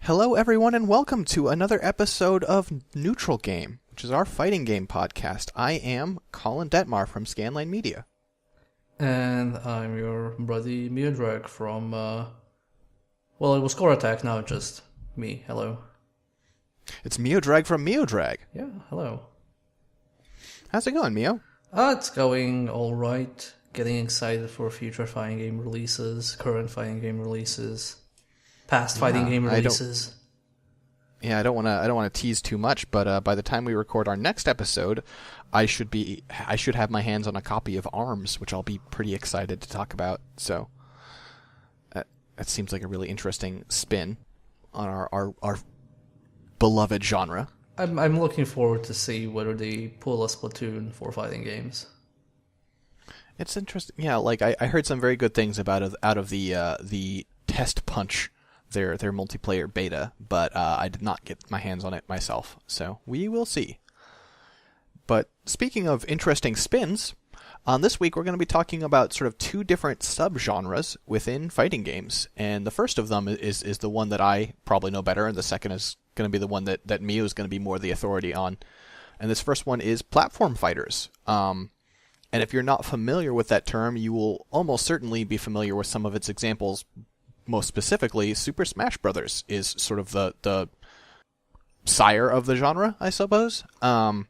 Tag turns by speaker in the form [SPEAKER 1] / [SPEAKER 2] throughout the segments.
[SPEAKER 1] Hello, everyone, and welcome to another episode of Neutral Game, which is our fighting game podcast. I am Colin Detmar from Scanline Media.
[SPEAKER 2] And I'm your buddy Miodrag from, well, it was Core Attack, now it's just me. Hello.
[SPEAKER 1] It's Miodrag from Miodrag.
[SPEAKER 2] Yeah, hello.
[SPEAKER 1] How's it going, Mio?
[SPEAKER 2] It's going alright. Getting excited for future fighting game releases, current fighting game releases, past fighting game releases.
[SPEAKER 1] I don't want to tease too much, but by the time we record our next episode, I should have my hands on a copy of ARMS, which I'll be pretty excited to talk about. So that seems like a really interesting spin on our beloved genre.
[SPEAKER 2] I'm looking forward to see whether they pull a Splatoon for fighting games.
[SPEAKER 1] It's interesting. Yeah, like I heard some very good things out of the Test Punch, their multiplayer beta, but I did not get my hands on it myself. So we will see. But speaking of interesting spins, this week we're going to be talking about sort of two different subgenres within fighting games, and the first of them is the one that I probably know better, and the second is going to be the one that Mio is going to be more the authority on. And this first one is platform fighters. And if you're not familiar with that term, you will almost certainly be familiar with some of its examples. Most specifically, Super Smash Bros. Is sort of the sire of the genre, I suppose. And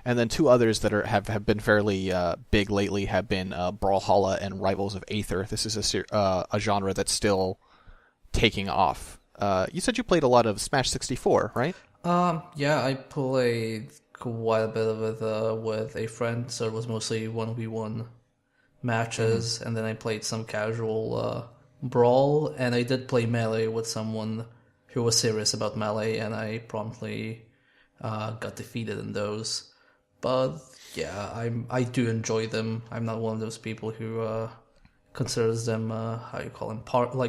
[SPEAKER 1] then two others that have been fairly big lately have been Brawlhalla and Rivals of Aether. This is a genre that's still taking off. You said you played a lot of Smash 64, right?
[SPEAKER 2] Yeah, I played quite a bit of it with a friend, so it was mostly 1v1 matches, and then I played some casual Brawl, and I did play Melee with someone who was serious about Melee, and I promptly got defeated in those. But yeah, I do enjoy them. I'm not one of those people who considers them, how you call them,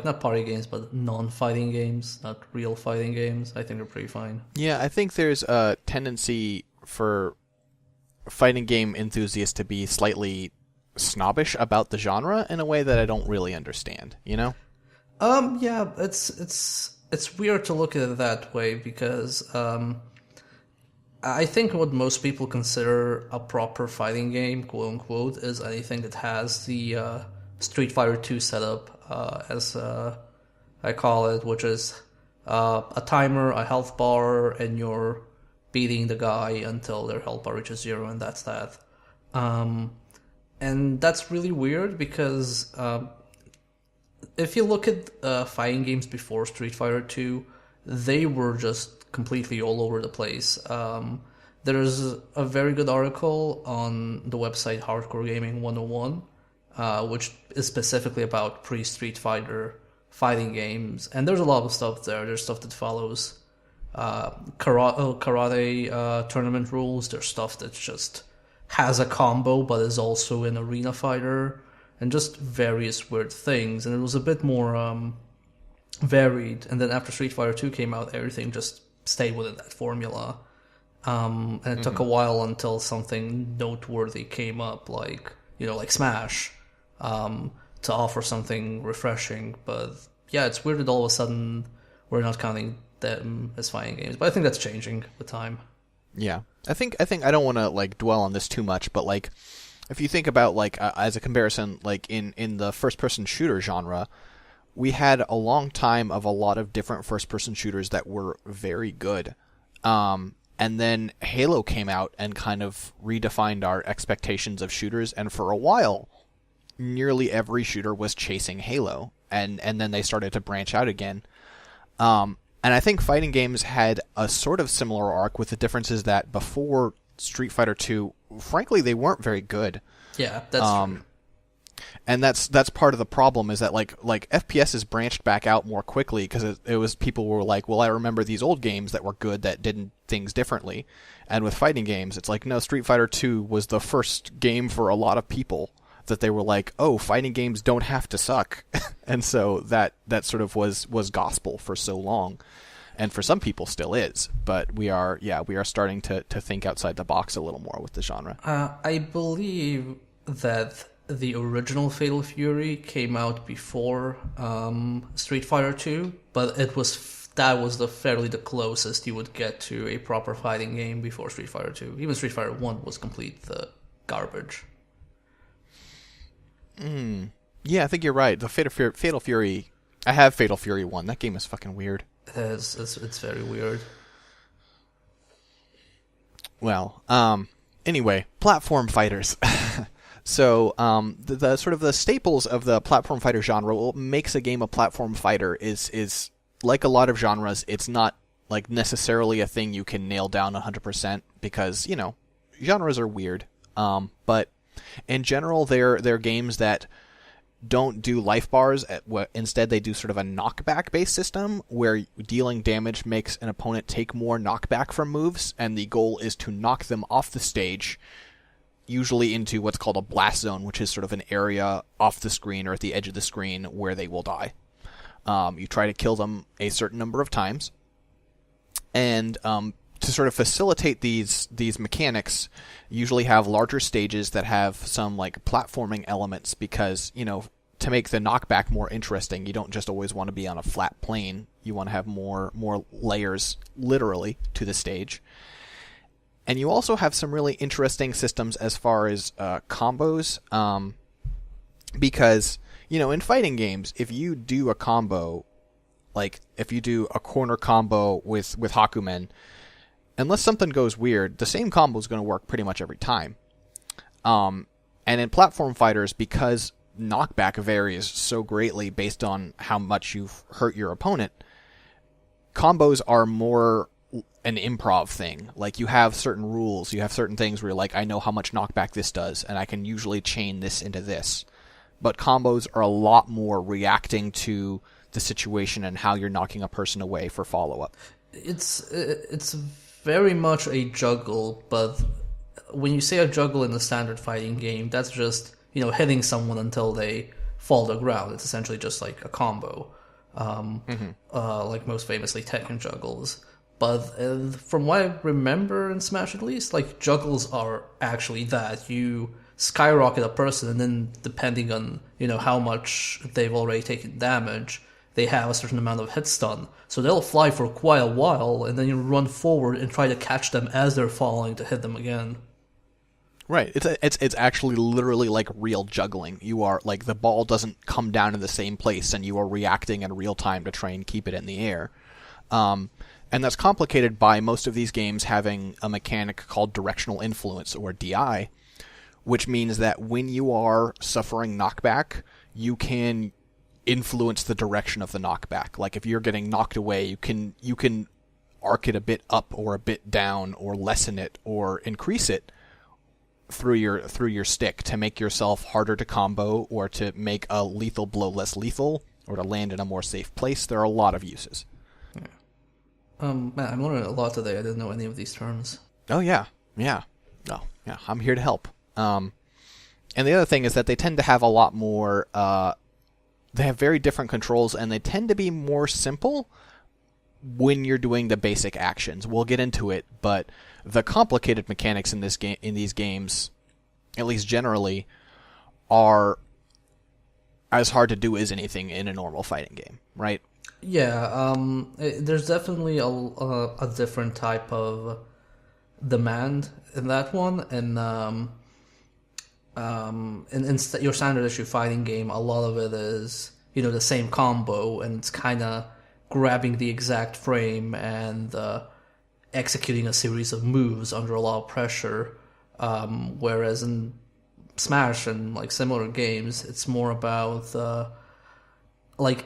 [SPEAKER 2] not party games, but non-fighting games, not real fighting games. I think they're pretty fine.
[SPEAKER 1] Yeah, I think there's a tendency for fighting game enthusiasts to be slightly snobbish about the genre in a way that I don't really understand, you know?
[SPEAKER 2] Yeah, it's weird to look at it that way because I think what most people consider a proper fighting game, quote unquote, is anything that has the Street Fighter 2 setup, as I call it, which is a timer, a health bar, and you're beating the guy until their health bar reaches 0, and that's that. And that's really weird because if you look at fighting games before Street Fighter 2, they were just completely all over the place. There's a very good article on the website Hardcore Gaming 101, which is specifically about pre-Street Fighter fighting games, and there's a lot of stuff there. There's stuff that follows karate tournament rules. There's stuff that just has a combo but is also an arena fighter, and just various weird things. And it was a bit more varied. And then after Street Fighter 2 came out, everything just stayed within that formula. And it took a while until something noteworthy came up, like Smash, to offer something refreshing. But yeah, it's weird that all of a sudden we're not counting them as fighting games. But I think that's changing with time.
[SPEAKER 1] Yeah, I think I don't want to dwell on this too much, but if you think about as a comparison, in the first-person shooter genre, we had a long time of a lot of different first-person shooters that were very good. And then Halo came out and kind of redefined our expectations of shooters, and for a while, nearly every shooter was chasing Halo, and then they started to branch out again. And I think fighting games had a sort of similar arc, with the differences that before Street Fighter 2, frankly, they weren't very good.
[SPEAKER 2] Yeah, that's true.
[SPEAKER 1] And that's part of the problem, is that FPS has branched back out more quickly because it was people were like, well, I remember these old games that were good that did things differently. And with fighting games, it's like, no, Street Fighter 2 was the first game for a lot of people that they were like, oh, fighting games don't have to suck. And so that sort of was gospel for so long. And for some people still is. But we are starting to think outside the box a little more with the genre.
[SPEAKER 2] I believe that the original Fatal Fury came out before Street Fighter 2, but it was that was the closest you would get to a proper fighting game before Street Fighter 2. Even Street Fighter 1 was complete garbage.
[SPEAKER 1] Yeah, I think you're right. The Fatal Fury. I have Fatal Fury 1. That game is fucking weird.
[SPEAKER 2] It is. It's very weird.
[SPEAKER 1] Well, anyway, platform fighters. So, the sort of the staples of the platform fighter genre, what makes a game a platform fighter is like a lot of genres, it's not like necessarily a thing you can nail down 100% because, you know, genres are weird. But in general, they're games that don't do life bars. Instead, they do sort of a knockback-based system where dealing damage makes an opponent take more knockback from moves, and the goal is to knock them off the stage, usually into what's called a blast zone, which is sort of an area off the screen or at the edge of the screen where they will die. You try to kill them a certain number of times, and to sort of facilitate these mechanics, you usually have larger stages that have some like platforming elements because, you know, to make the knockback more interesting, you don't just always want to be on a flat plane. You want to have more layers, literally, to the stage. And you also have some really interesting systems as far as combos, because, you know, in fighting games, if you do a combo, like if you do a corner combo with Hakumen, unless something goes weird, the same combo is going to work pretty much every time. And in platform fighters, because knockback varies so greatly based on how much you've hurt your opponent, combos are more an improv thing. Like, you have certain rules, you have certain things where you're like, I know how much knockback this does, and I can usually chain this into this. But combos are a lot more reacting to the situation and how you're knocking a person away for follow-up.
[SPEAKER 2] It's very much a juggle, but when you say a juggle in the standard fighting game, that's just, you know, hitting someone until they fall to the ground. It's essentially just like a combo, like most famously Tekken juggles. But from what I remember in Smash at least, like, juggles are actually that. You skyrocket a person, and then depending on, you know, how much they've already taken damage, they have a certain amount of hit stun. So they'll fly for quite a while, and then you run forward and try to catch them as they're falling to hit them again.
[SPEAKER 1] Right. It's actually literally like real juggling. You are, like, the ball doesn't come down in the same place, and you are reacting in real time to try and keep it in the air. And that's complicated by most of these games having a mechanic called directional influence, or DI, which means that when you are suffering knockback, you can influence the direction of the knockback. Like, if you're getting knocked away, you can arc it a bit up or a bit down, or lessen it or increase it through your stick to make yourself harder to combo, or to make a lethal blow less lethal, or to land in a more safe place. There are a lot of uses.
[SPEAKER 2] Man, I'm learning a lot today. I didn't know any of these terms.
[SPEAKER 1] Oh, yeah. Yeah. Oh, yeah. I'm here to help. And the other thing is that they tend to have a lot more... they have very different controls, and they tend to be more simple when you're doing the basic actions. We'll get into it, but the complicated mechanics in these games, at least generally, are as hard to do as anything in a normal fighting game, right?
[SPEAKER 2] Yeah, there's definitely a different type of demand in that one, and in your standard issue fighting game, a lot of it is, you know, the same combo, and it's kind of grabbing the exact frame and executing a series of moves under a lot of pressure. Whereas in Smash and like similar games, it's more about like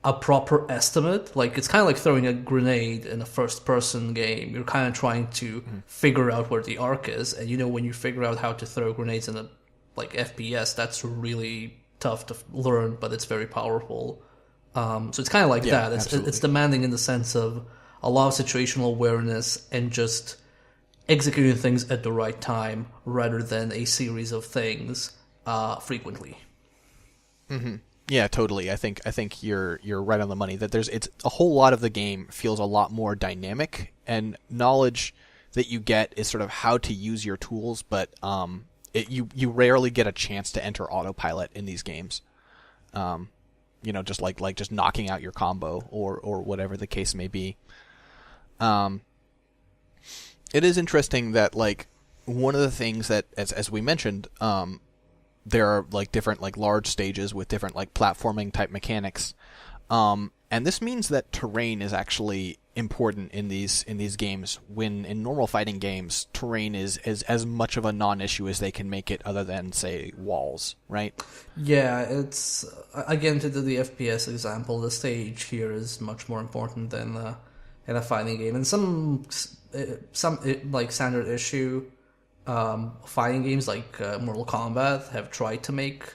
[SPEAKER 2] a proper estimate. Like, it's kind of like throwing a grenade in a first-person game. You're kind of trying to figure out where the arc is, and, you know, when you figure out how to throw grenades in a like FPS, that's really tough to learn, but it's very powerful. So it's kind of like that. It's demanding in the sense of a lot of situational awareness and just executing things at the right time rather than a series of things frequently.
[SPEAKER 1] Mm-hmm. Yeah, totally. I think you're right on the money. That it's a whole lot of the game feels a lot more dynamic, and knowledge that you get is sort of how to use your tools, but you rarely get a chance to enter autopilot in these games. just knocking out your combo or whatever the case may be. It is interesting that like one of the things that as we mentioned, there are like different like large stages with different like platforming type mechanics. And this means that terrain is actually important in these games, when in normal fighting games terrain is as much of a non-issue as they can make it, other than say walls, right?
[SPEAKER 2] Yeah, it's again, to do the FPS example, the stage here is much more important than in a fighting game. And some like standard issue fighting games like Mortal Kombat have tried to make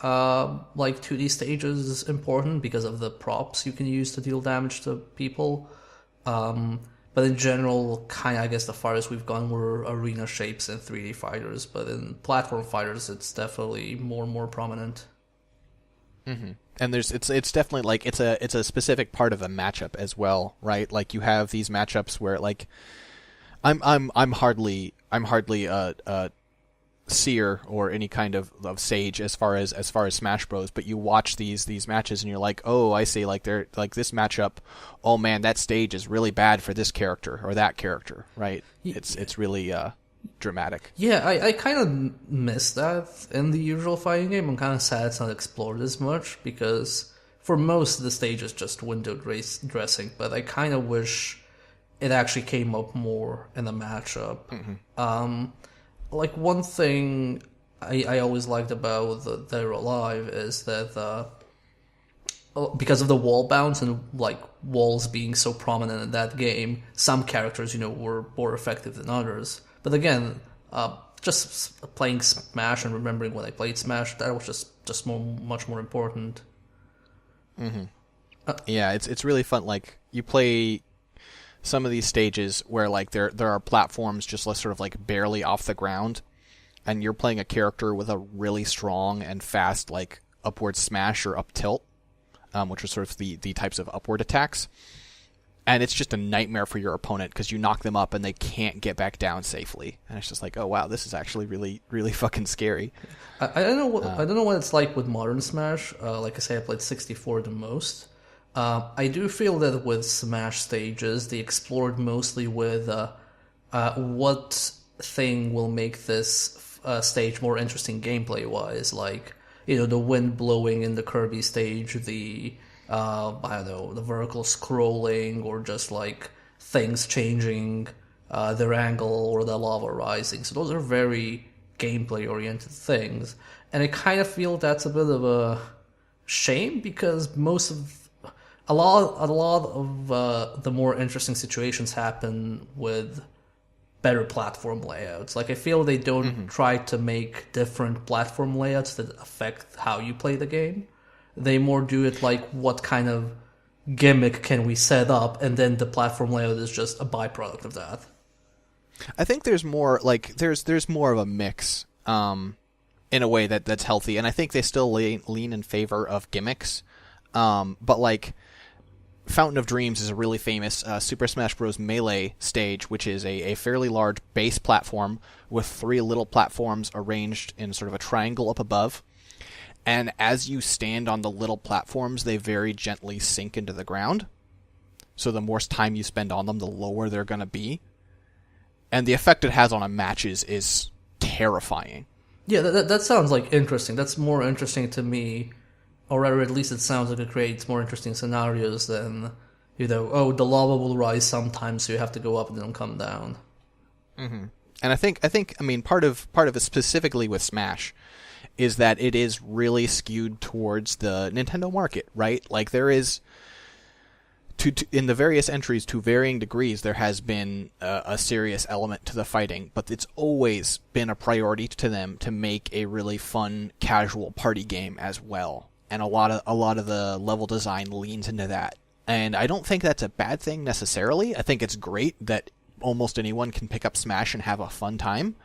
[SPEAKER 2] like 2D stages important because of the props you can use to deal damage to people. But in general, kind of, I guess the farthest we've gone were arena shapes and 3D fighters. But in platform fighters, it's definitely more and more prominent.
[SPEAKER 1] Mm-hmm. And it's definitely like it's a specific part of a matchup as well, right? Like you have these matchups where like I'm hardly a seer or any kind of sage as far as Smash Bros, but you watch these matches and you're like, oh, I see, like they're like this matchup, oh man, that stage is really bad for this character or that character, right? It's really dramatic.
[SPEAKER 2] Yeah, I kind of miss that in the usual fighting game. I'm kind of sad it's not explored as much, because for most of the stage is just window dressing, but I kind of wish it actually came up more in the matchup. Mm-hmm. Like one thing I always liked about the Dead or Alive is that because of the wall bounce and like walls being so prominent in that game, some characters were more effective than others. But again, just playing Smash and remembering when I played Smash, that was just much more important.
[SPEAKER 1] Mm-hmm. Yeah, it's really fun. Like you play some of these stages where like there are platforms just sort of like barely off the ground, and you're playing a character with a really strong and fast like upward smash or up tilt, which are sort of the types of upward attacks, and it's just a nightmare for your opponent because you knock them up and they can't get back down safely, and it's just like, oh wow, this is actually really really fucking scary.
[SPEAKER 2] I don't know what it's like with modern Smash. Like I say, I played 64 the most. I do feel that with Smash stages, they explored mostly with what thing will make this stage more interesting gameplay-wise. Like, the wind blowing in the Kirby stage, the, I don't know, the vertical scrolling, or just like things changing their angle, or the lava rising. So those are very gameplay-oriented things. And I kind of feel that's a bit of a shame, because a lot of the more interesting situations happen with better platform layouts. Like I feel they don't try to make different platform layouts that affect how you play the game. They more do it like, what kind of gimmick can we set up, and then the platform layout is just a byproduct of that.
[SPEAKER 1] I think there's more like there's more of a mix in a way that's healthy, and I think they still lean in favor of gimmicks, but like Fountain of Dreams is a really famous Super Smash Bros. Melee stage, which is a fairly large base platform with 3 little platforms arranged in sort of a triangle up above. And as you stand on the little platforms, they very gently sink into the ground. So the more time you spend on them, the lower they're going to be. And the effect it has on a match is terrifying.
[SPEAKER 2] Yeah, that sounds like interesting. That's more interesting to me. Or rather, at least it sounds like it creates more interesting scenarios than, the lava will rise sometimes, so you have to go up and then come down.
[SPEAKER 1] Mm-hmm. And I think, part of it specifically with Smash is that it is really skewed towards the Nintendo market, right? Like there is, in the various entries to varying degrees, there has been a serious element to the fighting, but it's always been a priority to them to make a really fun, casual party game as well. And a lot of the level design leans into that. And I don't think that's a bad thing necessarily. I think it's great that almost anyone can pick up Smash and have a fun time.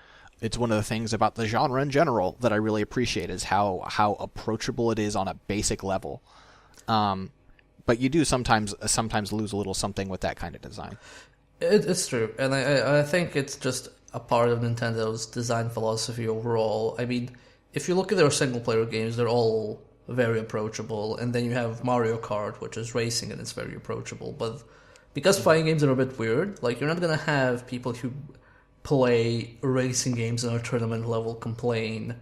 [SPEAKER 1] It's one of the things about the genre in general that I really appreciate, is how approachable it is on a basic level. But you do sometimes lose a little something with that kind of design.
[SPEAKER 2] It's true, and I think it's just a part of Nintendo's design philosophy overall. I mean, if you look at their single-player games, they're all very approachable, and then you have Mario Kart, which is racing, and it's very approachable. But because fighting games are a bit weird, like you're not gonna have people who play racing games on a tournament level complain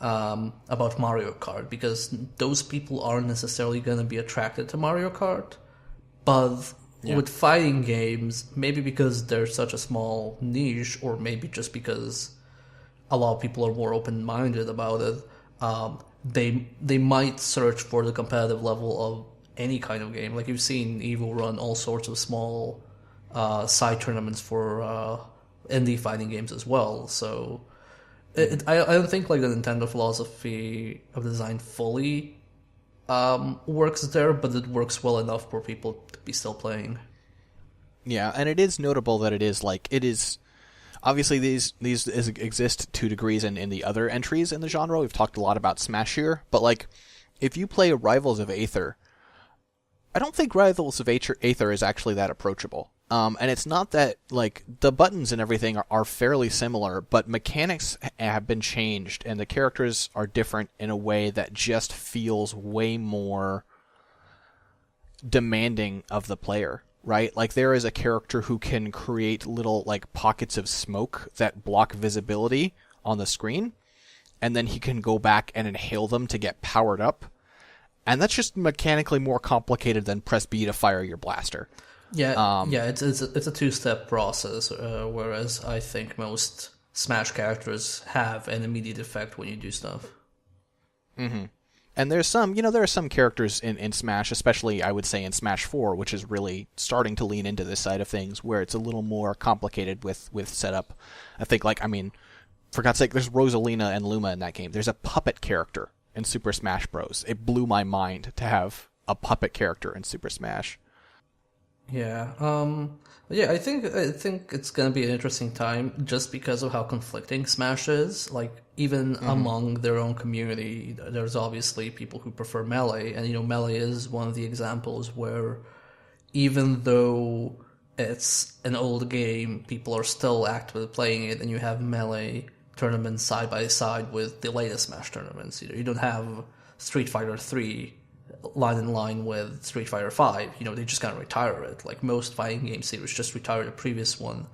[SPEAKER 2] about Mario Kart, because those people aren't necessarily gonna be attracted to Mario Kart. But with fighting games, maybe because they're such a small niche, or maybe just because a lot of people are more open-minded about it, they might search for the competitive level of any kind of game. Like you've seen Evo run all sorts of small side tournaments for indie fighting games as well. So I don't think like the Nintendo philosophy of design fully works there, but it works well enough for people to be still playing.
[SPEAKER 1] Yeah, and it is notable that it is obviously these exist to degrees in the other entries in the genre. We've talked a lot about Smash here, but like if you play Rivals of Aether, I don't think Rivals of Aether is actually that approachable. And it's not that, like, the buttons and everything are fairly similar, but mechanics have been changed, and the characters are different in a way that just feels way more demanding of the player, right? Like, there is a character who can create little, like, pockets of smoke that block visibility on the screen, and then he can go back and inhale them to get powered up. And that's just mechanically more complicated than press B to fire your blaster.
[SPEAKER 2] Yeah, it's a two-step process, whereas I think most Smash characters have an immediate effect when you do stuff.
[SPEAKER 1] Mm-hmm. And there are some characters in Smash, especially I would say in Smash 4, which is really starting to lean into this side of things, where it's a little more complicated with setup. I think, like, I mean, for God's sake, there's Rosalina and Luma in that game. There's a puppet character in Super Smash Bros. It blew my mind to have a puppet character in Super Smash.
[SPEAKER 2] Yeah, I think it's gonna be an interesting time just because of how conflicting Smash is. Like, even among their own community, there's obviously people who prefer Melee, and Melee is one of the examples where, even though it's an old game, people are still actively playing it, and you have Melee tournaments side by side with the latest Smash tournaments. You don't have Street Fighter 3 line in line with Street Fighter 5. They just kind of retire it. Like most fighting game series just retire the previous one.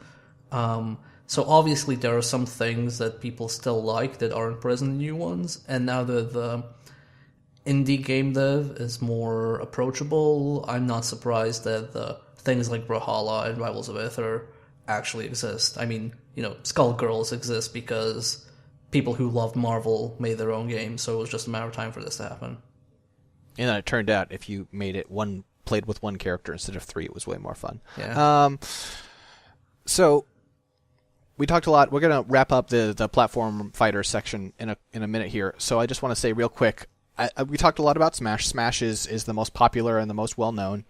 [SPEAKER 2] So obviously there are some things that people still like that aren't present in new ones, and now that the indie game dev is more approachable, I'm not surprised that the things like Brawlhalla and Rivals of Aether actually exist. I mean, Skullgirls exist because people who loved Marvel made their own game, so it was just a matter of time for this to happen.
[SPEAKER 1] And then it turned out if you made it played with one character instead of 3, it was way more fun.
[SPEAKER 2] Yeah.
[SPEAKER 1] So we talked a lot. We're gonna wrap up the platform fighter section in a minute here. So I just want to say real quick, we talked a lot about Smash. Smash is the most popular and the most well known.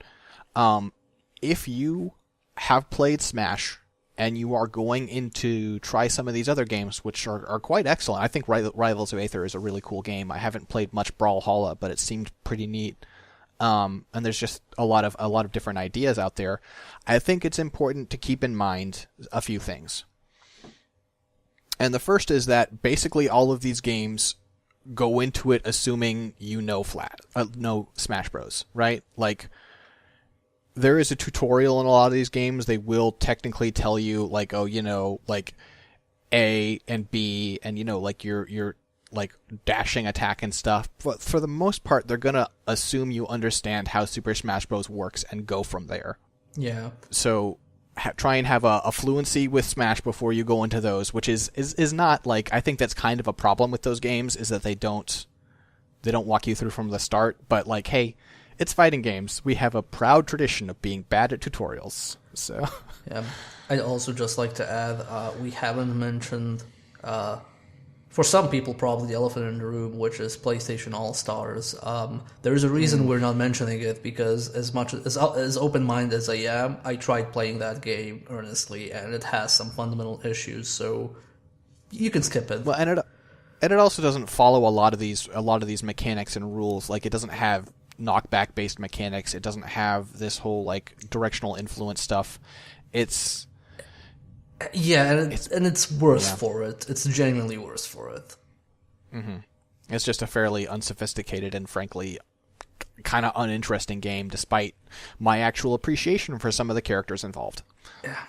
[SPEAKER 1] If you have played Smash and you are going in to try some of these other games, which are quite excellent. I think Rivals of Aether is a really cool game. I haven't played much Brawlhalla, but it seemed pretty neat. And there's just a lot of different ideas out there. I think it's important to keep in mind a few things. And the first is that basically all of these games go into it assuming know Smash Bros, right? Like, there is a tutorial in a lot of these games. They will technically tell you, like, like A and B, and like your like dashing attack and stuff. But for the most part, they're gonna assume you understand how Super Smash Bros. Works and go from there.
[SPEAKER 2] Yeah.
[SPEAKER 1] So try and have a fluency with Smash before you go into those, which is not, like, I think that's kind of a problem with those games, is that they don't walk you through from the start. But, like, hey, it's fighting games. We have a proud tradition of being bad at tutorials. So
[SPEAKER 2] yeah, I'd also just like to add, we haven't mentioned, for some people probably the elephant in the room, which is PlayStation All-Stars. There is a reason we're not mentioning it, because as much as open-minded as I am, I tried playing that game earnestly, and it has some fundamental issues. So you can skip it.
[SPEAKER 1] Well, and it also doesn't follow a lot of these mechanics and rules. Like, it doesn't have knockback based mechanics. It doesn't have this whole, like, directional influence stuff. It's
[SPEAKER 2] worse for it. It's genuinely worse for it.
[SPEAKER 1] Mm-hmm. It's just a fairly unsophisticated and frankly kind of uninteresting game, despite my actual appreciation for some of the characters involved.
[SPEAKER 2] Yeah.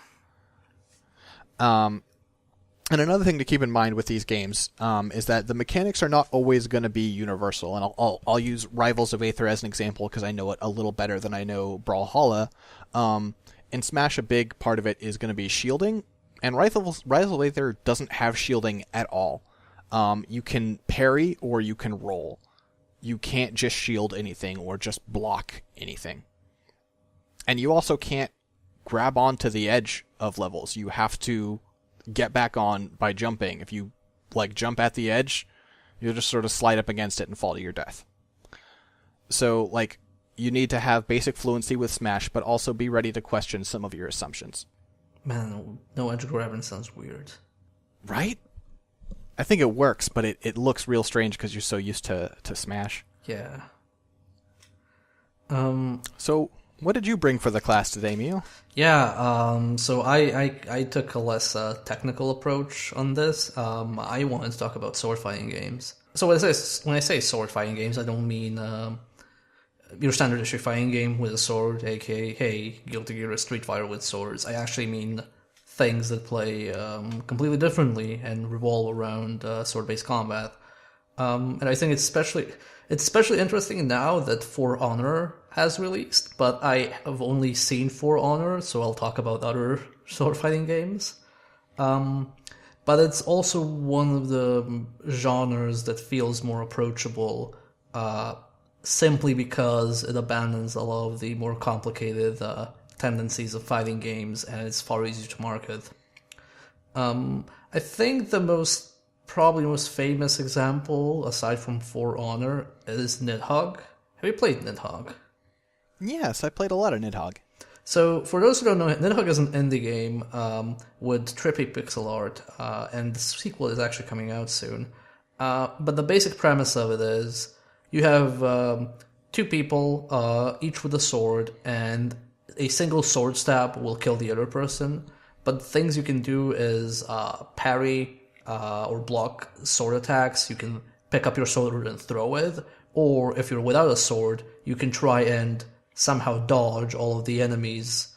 [SPEAKER 1] And another thing to keep in mind with these games is that the mechanics are not always going to be universal. And I'll use Rivals of Aether as an example because I know it a little better than I know Brawlhalla. In Smash, a big part of it is going to be shielding, and Rivals of Aether doesn't have shielding at all. You can parry or you can roll. You can't just shield anything or just block anything. And you also can't grab onto the edge of levels. You have to get back on by jumping. If you jump at the edge, you'll just sort of slide up against it and fall to your death. So you need to have basic fluency with Smash, but also be ready to question some of your assumptions.
[SPEAKER 2] Man, no edge grabbing sounds weird.
[SPEAKER 1] Right? I think it works, but it looks real strange because you're so used to Smash.
[SPEAKER 2] Yeah.
[SPEAKER 1] So what did you bring for the class today, Mio?
[SPEAKER 2] Yeah, so I took a less technical approach on this. I wanted to talk about sword fighting games. So when I say sword fighting games, I don't mean your standard issue fighting game with a sword, aka, hey, Guilty Gear is Street Fighter with swords. I actually mean things that play completely differently and revolve around sword-based combat. And I think it's especially interesting now that For Honor has released, but I have only seen For Honor, so I'll talk about other sword fighting games. But it's also one of the genres that feels more approachable, simply because it abandons a lot of the more complicated tendencies of fighting games, and it's far easier to market. I think probably the most famous example, aside from For Honor, is Nidhogg. Have you played Nidhogg?
[SPEAKER 1] Yes, I played a lot of Nidhogg.
[SPEAKER 2] So, for those who don't know, Nidhogg is an indie game with trippy pixel art, and the sequel is actually coming out soon. But the basic premise of it is you have two people, each with a sword, and a single sword stab will kill the other person. But things you can do is parry or block sword attacks. You can pick up your sword and throw it. Or if you're without a sword, you can try and somehow dodge all of the enemy's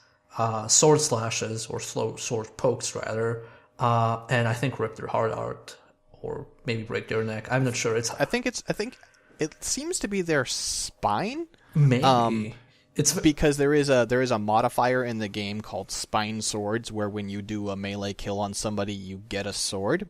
[SPEAKER 2] sword slashes, or sword pokes rather, and I think rip their heart out, or maybe break their neck. I'm not sure.
[SPEAKER 1] I think it seems to be their spine.
[SPEAKER 2] Maybe.
[SPEAKER 1] It's because there is a modifier in the game called Spine Swords, where when you do a melee kill on somebody, you get a sword,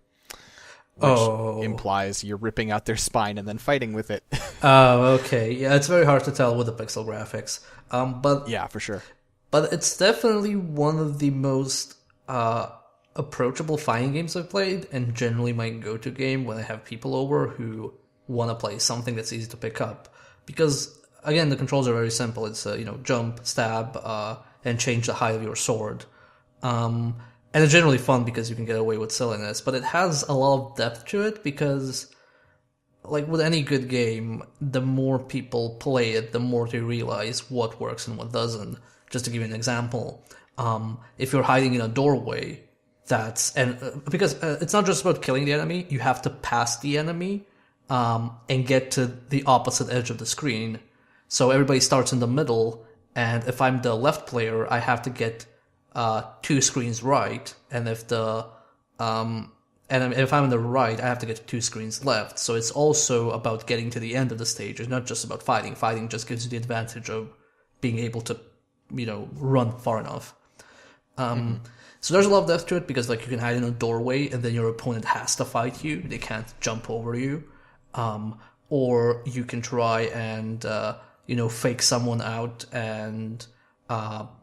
[SPEAKER 1] which implies you're ripping out their spine and then fighting with it.
[SPEAKER 2] Oh, okay. Yeah, it's very hard to tell with the pixel graphics. But
[SPEAKER 1] yeah, for sure.
[SPEAKER 2] But it's definitely one of the most approachable fighting games I've played, and generally my go-to game when I have people over who want to play something that's easy to pick up. Because, again, the controls are very simple. It's, jump, stab, and change the height of your sword. And it's generally fun because you can get away with silliness, but it has a lot of depth to it because, like with any good game, the more people play it, the more they realize what works and what doesn't. Just to give you an example, if you're hiding in a doorway, because it's not just about killing the enemy, you have to pass the enemy and get to the opposite edge of the screen. So everybody starts in the middle, and if I'm the left player, I have to get 2 screens right, and if I'm in the right, I have to get 2 screens left. So it's also about getting to the end of the stage. It's not just about fighting. Fighting just gives you the advantage of being able to, run far enough. So there's a lot of depth to it because, you can hide in a doorway, and then your opponent has to fight you. They can't jump over you. Or you can try and fake someone out and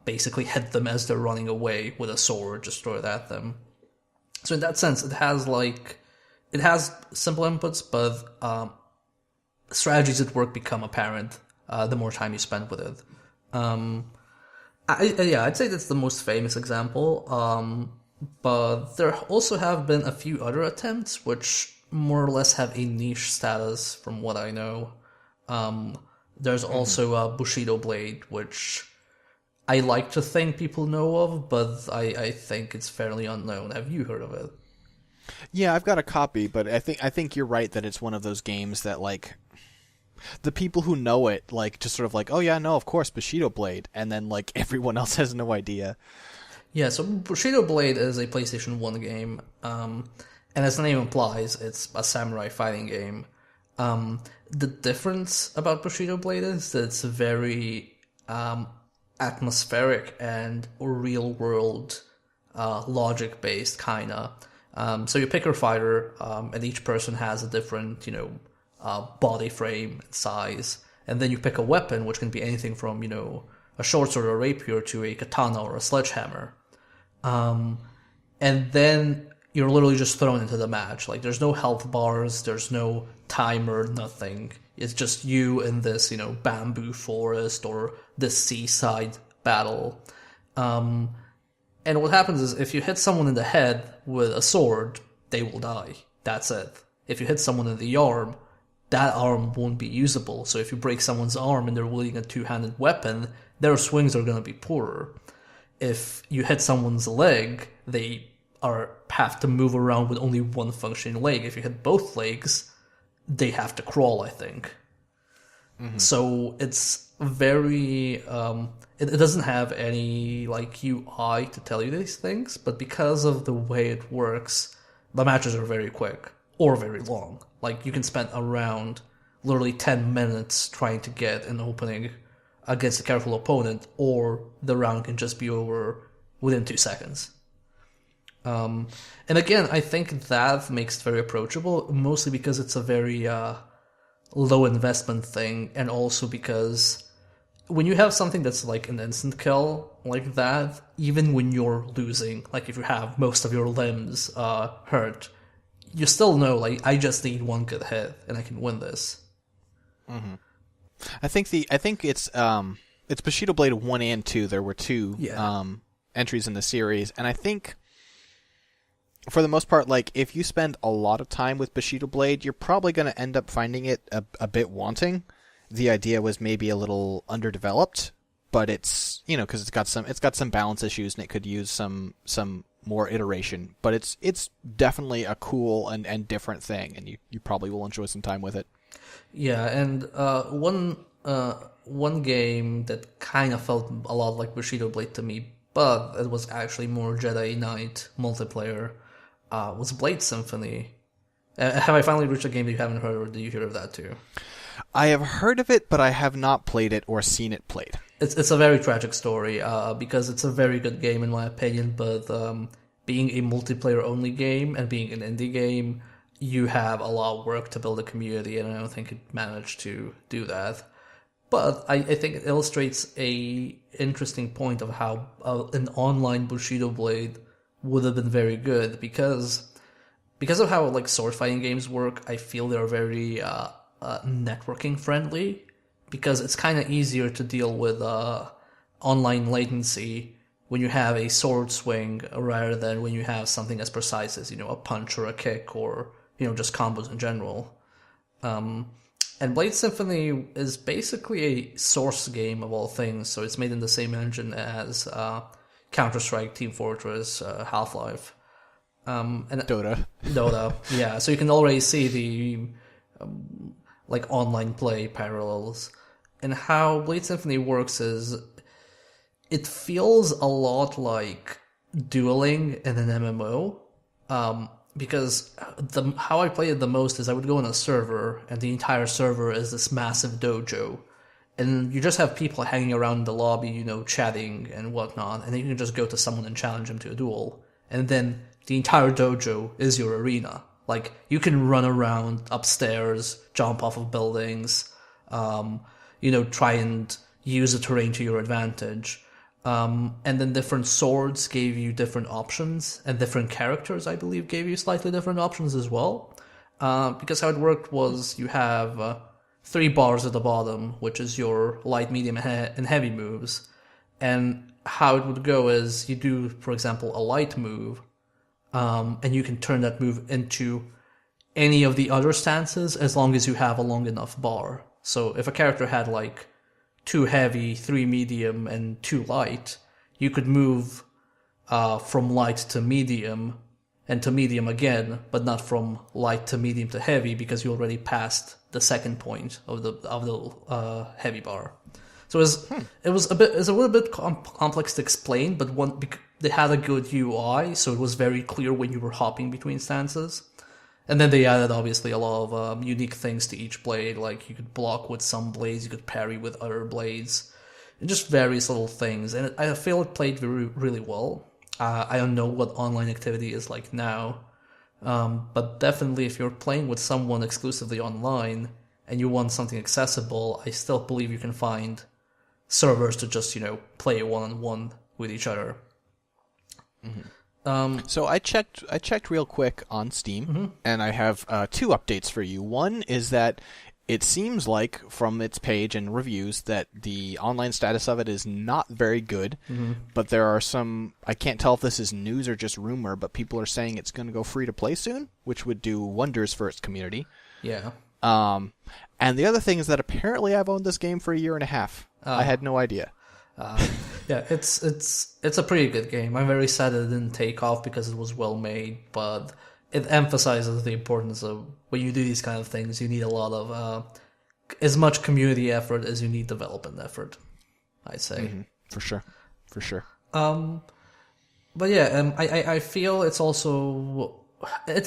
[SPEAKER 2] basically hit them as they're running away with a sword, just throw it at them. So in that sense, it has simple inputs, but strategies at work become apparent the more time you spend with it. I'd say that's the most famous example, but there also have been a few other attempts which more or less have a niche status from what I know. There's also Bushido Blade, which I like to think people know of, but I think it's fairly unknown. Have you heard of it?
[SPEAKER 1] Yeah, I've got a copy, but I think you're right that it's one of those games that like the people who know it like just sort of like, oh yeah, no, of course, Bushido Blade, and then like everyone else has no idea.
[SPEAKER 2] Yeah, so Bushido Blade is a PlayStation 1 game, and as the name implies, it's a samurai fighting game. The difference about Bushido Blade is that it's very atmospheric and real world logic based kinda. So you pick your fighter, and each person has a different, body frame and size, and then you pick a weapon, which can be anything from a short sword or a rapier to a katana or a sledgehammer. And then you're literally just thrown into the match. Like there's no health bars, there's no timer, nothing. It's just you in this, bamboo forest or this seaside battle. And what happens is if you hit someone in the head with a sword, they will die. That's it. If you hit someone in the arm, that arm won't be usable. So if you break someone's arm and they're wielding a two-handed weapon, their swings are going to be poorer. If you hit someone's leg, they have to move around with only one functioning leg. If you hit both legs, they have to crawl, I think. Mm-hmm. So it's very... it doesn't have any like UI to tell you these things, but because of the way it works, the matches are very quick or very long. Like you can spend around literally 10 minutes trying to get an opening against a careful opponent, or the round can just be over within 2 seconds. And again, I think that makes it very approachable, mostly because it's a very low investment thing, and also because when you have something that's like an instant kill like that, even when you're losing, like if you have most of your limbs hurt, you still know, like, I just need one good hit and I can win this.
[SPEAKER 1] Mm-hmm. I think it's Bushido Blade 1 and 2. There were two entries in the series, and I think for the most part, like if you spend a lot of time with Bushido Blade, you're probably going to end up finding it a bit wanting. The idea was maybe a little underdeveloped, but it's because it's got some balance issues and it could use some more iteration. But it's definitely a cool and different thing, and you probably will enjoy some time with it.
[SPEAKER 2] Yeah, and one game that kind of felt a lot like Bushido Blade to me, but it was actually more Jedi Knight multiplayer, was Blade Symphony. Have I finally reached a game that you haven't heard, or did you hear of that too?
[SPEAKER 1] I have heard of it, but I have not played it or seen it played.
[SPEAKER 2] It's a very tragic story, because it's a very good game in my opinion, but being a multiplayer-only game and being an indie game, you have a lot of work to build a community, and I don't think it managed to do that. But I think it illustrates a interesting point of how an online Bushido Blade would have been very good, because of how like sword fighting games work. I feel they're very networking friendly, because it's kind of easier to deal with online latency when you have a sword swing rather than when you have something as precise as a punch or a kick, or just combos in general. And Blade Symphony is basically a Source game of all things, so it's made in the same engine as Counter-Strike, Team Fortress, Half-Life, and Dota, yeah. So you can already see the like online play parallels. And how Blade Symphony works is it feels a lot like dueling in an MMO. Because how I play it the most is I would go on a server, and the entire server is this massive dojo. And you just have people hanging around the lobby, chatting and whatnot, and then you can just go to someone and challenge them to a duel. And then the entire dojo is your arena. Like, you can run around upstairs, jump off of buildings, try and use the terrain to your advantage. And then different swords gave you different options, and different characters, I believe, gave you slightly different options as well. Because how it worked was you have 3 bars at the bottom, which is your light, medium, and heavy moves. And how it would go is you do, for example, a light move, and you can turn that move into any of the other stances as long as you have a long enough bar. So if a character had like 2 heavy, 3 medium, and 2 light, you could move from light to medium and to medium again, but not from light to medium to heavy because you already passed the second point of the heavy bar. So it was a little bit complex to explain, but they had a good UI, so it was very clear when you were hopping between stances. And then they added obviously a lot of unique things to each blade, like you could block with some blades, you could parry with other blades, and just various little things. And I feel it played really well. I don't know what online activity is like now, but definitely if you're playing with someone exclusively online and you want something accessible, I still believe you can find servers to just, play one-on-one with each other.
[SPEAKER 1] Mm-hmm. So I checked real quick on Steam, and I have 2 updates for you. One is that it seems like, from its page and reviews, that the online status of it is not very good, but there are some, I can't tell if this is news or just rumor, but people are saying it's going to go free to play soon, which would do wonders for its community.
[SPEAKER 2] Yeah.
[SPEAKER 1] And the other thing is that apparently I've owned this game for a year and a half. I had no idea.
[SPEAKER 2] Yeah, it's a pretty good game. I'm very sad it didn't take off because it was well made, but it emphasizes the importance of when you do these kind of things, you need a lot of as much community effort as you need development effort, I'd say.
[SPEAKER 1] For sure.
[SPEAKER 2] But yeah, I feel it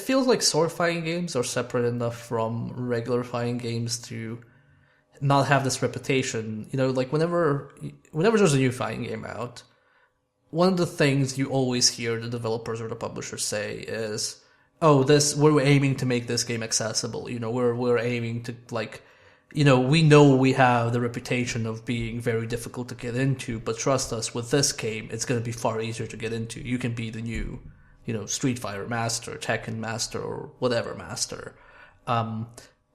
[SPEAKER 2] feels like sword fighting games are separate enough from regular fighting games to not have this reputation. Like whenever there's a new fighting game out, one of the things you always hear the developers or the publishers say is, "Oh, we're aiming to make this game accessible. We're aiming to we know we have the reputation of being very difficult to get into, but trust us, with this game, it's going to be far easier to get into. You can be the new, Street Fighter master, Tekken master, or whatever master."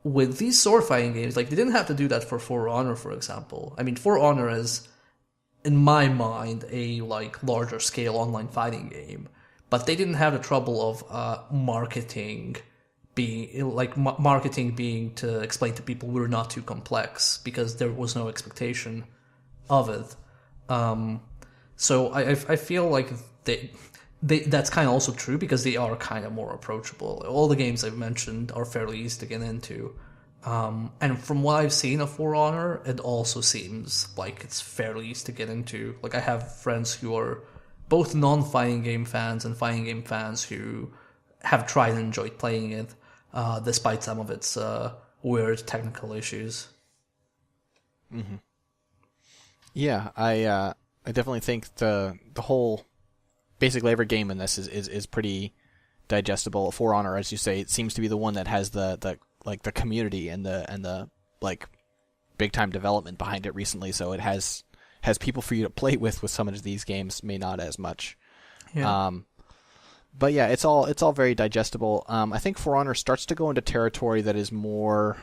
[SPEAKER 2] With these sword fighting games, they didn't have to do that for For Honor, for example. I mean, For Honor is, in my mind, a larger scale online fighting game, but they didn't have the trouble of marketing being to explain to people we're not too complex, because there was no expectation of it. So I feel like that's kind of also true because they are kind of more approachable. All the games I've mentioned are fairly easy to get into. And from what I've seen of For Honor, it also seems like it's fairly easy to get into. I have friends who are both non-fighting game fans and fighting game fans who have tried and enjoyed playing it, despite some of its weird technical issues.
[SPEAKER 1] Mm-hmm. Yeah, I definitely think the whole, basically every game in this is pretty digestible. For Honor, as you say, it seems to be the one that has the community and the big time development behind it recently, so it has people for you to play with some of these games may not as much.
[SPEAKER 2] Yeah.
[SPEAKER 1] But yeah, it's all very digestible. I think For Honor starts to go into territory that is more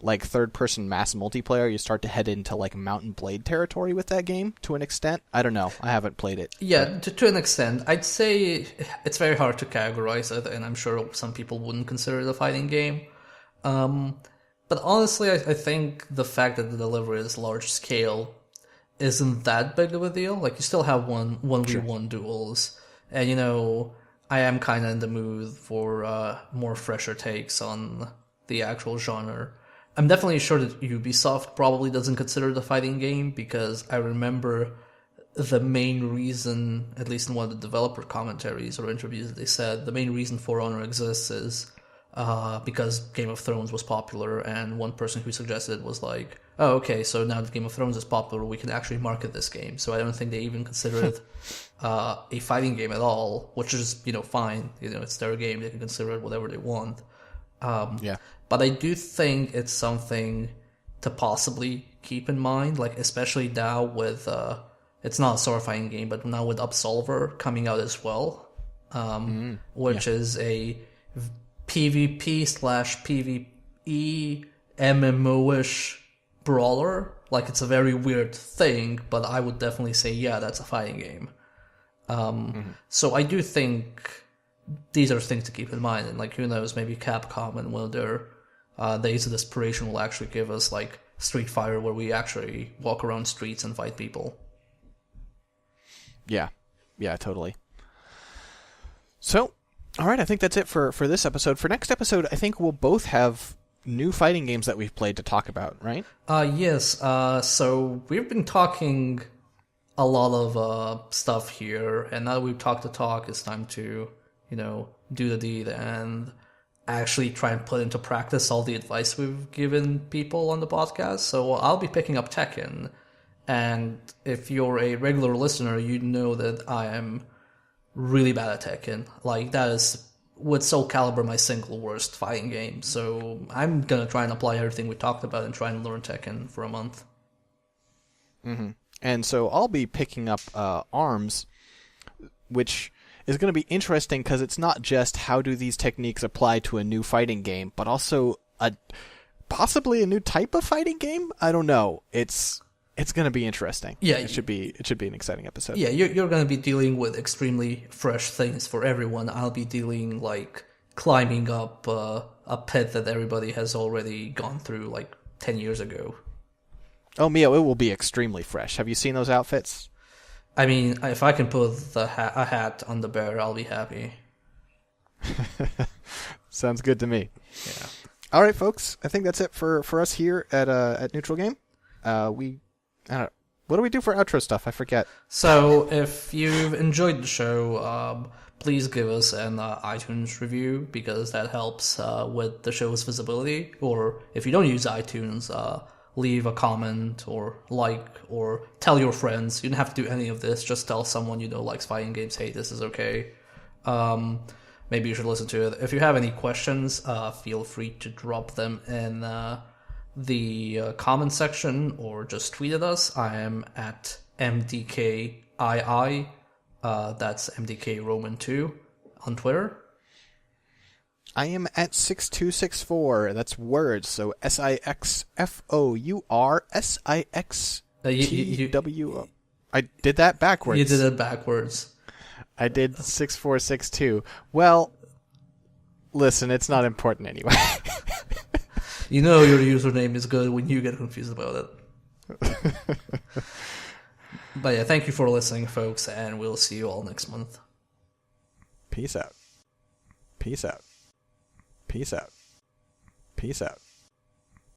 [SPEAKER 1] like third-person mass multiplayer. You start to head into Mount and Blade territory with that game to an extent. I don't know. I haven't played it.
[SPEAKER 2] Yeah, to an extent. I'd say it's very hard to categorize it, and I'm sure some people wouldn't consider it a fighting game. But honestly, I think the fact that the delivery is large scale isn't that big of a deal. You still have 1v1 duels, and I am kind of in the mood for more fresher takes on the actual genre. I'm definitely sure that Ubisoft probably doesn't consider it a fighting game, because I remember the main reason, at least in one of the developer commentaries or interviews, that they said the main reason For Honor exists is because Game of Thrones was popular, and one person who suggested it was like, "Oh, okay, so now that Game of Thrones is popular, we can actually market this game." So I don't think they even consider it a fighting game at all, which is, fine. It's their game. They can consider it whatever they want.
[SPEAKER 1] Yeah.
[SPEAKER 2] But I do think it's something to possibly keep in mind, especially now with, it's not a sword fighting game, but now with Absolver coming out as well, which is a PvP/PvE MMO-ish brawler. It's a very weird thing, but I would definitely say, yeah, that's a fighting game. So I do think these are things to keep in mind, and who knows, maybe Capcom and one of their Days of Desperation will actually give us Street Fighter, where we actually walk around streets and fight people.
[SPEAKER 1] Yeah, totally. So All right, I think that's it for this episode. For next episode, I think we'll both have new fighting games that we've played to talk about, right?
[SPEAKER 2] Yes. So we've been talking a lot of stuff here, and now that we've talked the talk, it's time to, do the deed and actually try and put into practice all the advice we've given people on the podcast. So I'll be picking up Tekken, and if you're a regular listener, you know that I am really bad at Tekken. Like, that is, with Soul Calibur, my single worst fighting game. So I'm gonna try and apply everything we talked about and try and learn Tekken for a month.
[SPEAKER 1] Mm-hmm. And so I'll be picking up ARMS, which is going to be interesting because it's not just how do these techniques apply to a new fighting game, but also possibly a new type of fighting game. I don't know. It's going to be interesting.
[SPEAKER 2] Yeah,
[SPEAKER 1] it should be an exciting episode.
[SPEAKER 2] Yeah, you're going to be dealing with extremely fresh things for everyone. I'll be dealing like climbing up a pit that everybody has already gone through like 10 years ago.
[SPEAKER 1] Oh, Mio, it will be extremely fresh. Have you seen those outfits?
[SPEAKER 2] I mean, if I can put a hat on the bear, I'll be happy.
[SPEAKER 1] Sounds good to me.
[SPEAKER 2] Yeah.
[SPEAKER 1] All right, folks. I think that's it for us here at Neutral Game. I don't, what do we do for outro stuff? I forget.
[SPEAKER 2] So, if you've enjoyed the show, please give us an iTunes review, because that helps with the show's visibility. Or if you don't use iTunes, leave a comment or like or tell your friends. You don't have to do any of this. Just tell someone you know likes fighting games, hey, this is okay. Maybe you should listen to it. If you have any questions, feel free to drop them in the comment section or just tweet at us. I am at MDKII, that's MDK Roman 2 on Twitter.
[SPEAKER 1] I am at 6264. That's words. So SIXFOUR I did that backwards.
[SPEAKER 2] You did it backwards.
[SPEAKER 1] I did 6462. Well, listen, it's not important anyway.
[SPEAKER 2] You know your username is good when you get confused about it. But yeah, thank you for listening, folks, and we'll see you all next month.
[SPEAKER 1] Peace out. Peace out. Peace out. Peace out.